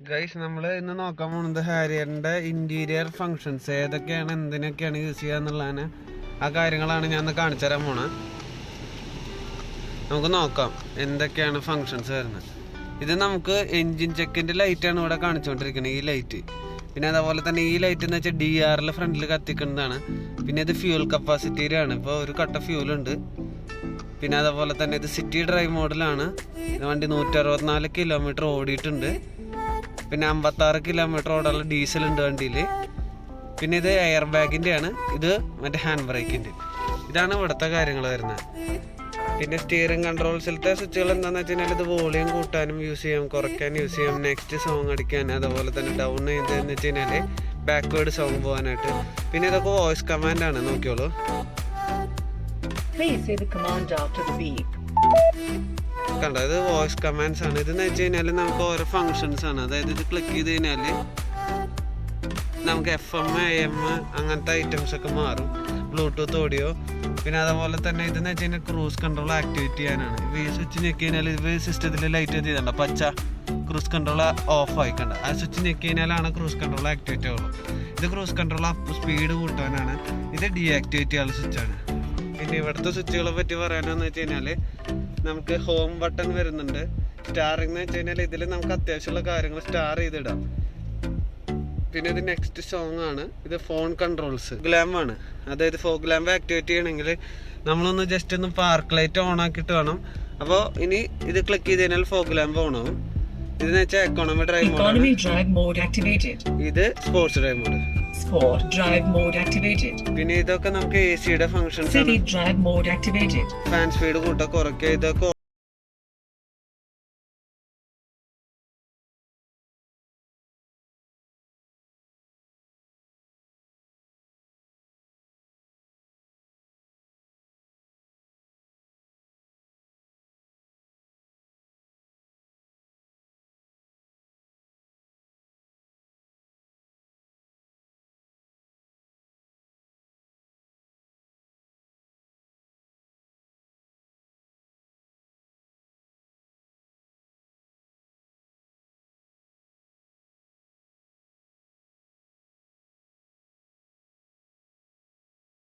Guys നമ്മൾ ഇന്ന് നോക്കാൻ പോകുന്നത് ഹാരിയറിന്റെ ഇന്റീരിയർ ഫങ്ഷൻസ് ഏതൊക്കെയാണ് എന്തിനൊക്കെയാണ് യൂസ് ചെയ്യുക എന്നുള്ളതാണ് ആ കാര്യങ്ങളാണ് ഞാൻ കാണിച്ചു തരാൻ പോണത്. നമുക്ക് നോക്കാം എന്തൊക്കെയാണ് ഫങ്ഷൻസ് വരുന്നത്. ഇത് നമുക്ക് എൻജിൻ ചെക്കിന്റെ ലൈറ്റാണ് ഇവിടെ കാണിച്ചുകൊണ്ടിരിക്കുന്നത്, ഈ ലൈറ്റ്. പിന്നെ അതേപോലെ തന്നെ ഈ ലൈറ്റ് എന്ന് വെച്ചാൽ DR ഫ്രണ്ടിൽ കത്തിക്കുന്നതാണ്. പിന്നെ ഇത് ഫ്യൂൽ കപ്പാസിറ്റിയുടെ ആണ്, ഇപ്പോൾ ഒരു കട്ട ഫ്യൂൽ ഉണ്ട്. പിന്നെ അതേപോലെ തന്നെ ഇത് സിറ്റി ഡ്രൈവ് മോഡലാണ്. വണ്ടി 164 കിലോമീറ്റർ ഓടിയിട്ടുണ്ട്. പിന്നെ 56 കിലോമീറ്റർ ഓടാനുള്ള ഡീസൽ ഉണ്ട് വണ്ടിയിൽ. പിന്നെ ഇത് എയർ ബാഗിൻ്റെ ആണ്, ഇത് മറ്റേ ഹാൻഡ് ബ്രേക്കിൻ്റെ. ഇതാണ് ഇവിടുത്തെ കാര്യങ്ങൾ വരുന്നത്. പിന്നെ സ്റ്റിയറിംഗ് കൺട്രോൾസിലത്തെ സ്വിച്ചുകൾ എന്താണെന്ന് വെച്ച് കഴിഞ്ഞാൽ ഇത് വോളിയം കൂട്ടാനും യൂസ് ചെയ്യാം, കുറയ്ക്കാൻ യൂസ് ചെയ്യാം, നെക്സ്റ്റ് സോങ് അടിക്കാൻ, അതുപോലെ തന്നെ ഡൗൺ ചെയ്തതെന്ന് വെച്ച് കഴിഞ്ഞാൽ ബാക്ക്വേർഡ് സോങ് പോകാനായിട്ട്. പിന്നെ ഇതൊക്കെ വോയിസ് കമാൻഡാണ്, നോക്കിയോളൂ. കണ്ടോ, ഇത് വോയിസ് കമാൻഡ്സ് ആണ്. ഇതെന്ന് വെച്ച് കഴിഞ്ഞാൽ നമുക്ക് ഓരോ ഫങ്ഷൻസ് ആണ്. അതായത് ഇത് ക്ലിക്ക് ചെയ്ത് കഴിഞ്ഞാൽ നമുക്ക് FM, AM അങ്ങനത്തെ ഐറ്റംസ് ഒക്കെ മാറും, ബ്ലൂടൂത്ത് ഓഡിയോ. പിന്നെ അതേപോലെ തന്നെ ഇതെന്ന് വെച്ച് കഴിഞ്ഞാൽ ക്രൂസ് കൺട്രോൾ ആക്ടിവേറ്റ് ചെയ്യാനാണ്. ഇപ്പോൾ ഈ സ്വിച്ച് ഞെക്കി കഴിഞ്ഞാൽ ഇത് സിസ്റ്റത്തിൽ ലൈറ്റ് ചെയ്തിട്ടുണ്ട്, പച്ച ക്രൂസ് കൺട്രോൾ ഓഫ് ആയിക്കണ്ട. ആ സ്വിച്ച് ഞെക്കി കഴിഞ്ഞാലാണ് ക്രൂസ് കൺട്രോൾ ആക്ടിവേറ്റ് ആവുള്ളൂ. ഇത് ക്രൂസ് കൺട്രോൾ അപ്പ് സ്പീഡ് കൂട്ടാനാണ്. ഇത് ഡീആക്ടിവേറ്റ് ചെയ്യാനുള്ള സ്വിച്ചാണ്. പിന്നെ ഇവിടുത്തെ സ്വിച്ചുകളെ പറ്റി പറയാനെന്ന് വെച്ച് കഴിഞ്ഞാൽ നമുക്ക് ഹോം ബട്ടൺ വരുന്നുണ്ട്. സ്റ്റാറിംഗ് എന്ന് വെച്ച് കഴിഞ്ഞാൽ ഇതിൽ നമുക്ക് അത്യാവശ്യമുള്ള കാര്യങ്ങൾ സ്റ്റാർ ചെയ്തിടാം. പിന്നെ ഇത് നെക്സ്റ്റ് സോങ് ആണ്. ഇത് ഫോൺ കൺട്രോൾസ് ഗ്ലാമ്പ് ആണ്. അതായത് ഫോഗ് ലാമ്പ് ആക്ടിവേറ്റ് ചെയ്യണമെങ്കിൽ നമ്മളൊന്ന് ജസ്റ്റ് ഒന്ന് പാർക്ക് ലൈറ്റ് ഓൺ ആക്കിയിട്ട് വേണം. അപ്പോൾ ഇനി ഇത് ക്ലിക്ക് ചെയ്ത് കഴിഞ്ഞാൽ ഫോഗ് ലാമ്പ് ഓൺ ആവും. ഇതെന്ന് വെച്ചാൽ എക്കോണമി ഡ്രൈവ് മോഡ്, ഇത് സ്പോർട്സ് ഡ്രൈവ് മോഡ്. പിന്നെ ഇതൊക്കെ നമുക്ക് AC യുടെ ഫങ്ഷൻസ് ആണ്. ഫാൻ സ്പീഡ് കൂട്ട കുറയ്ക്കുക, ഇതൊക്കെ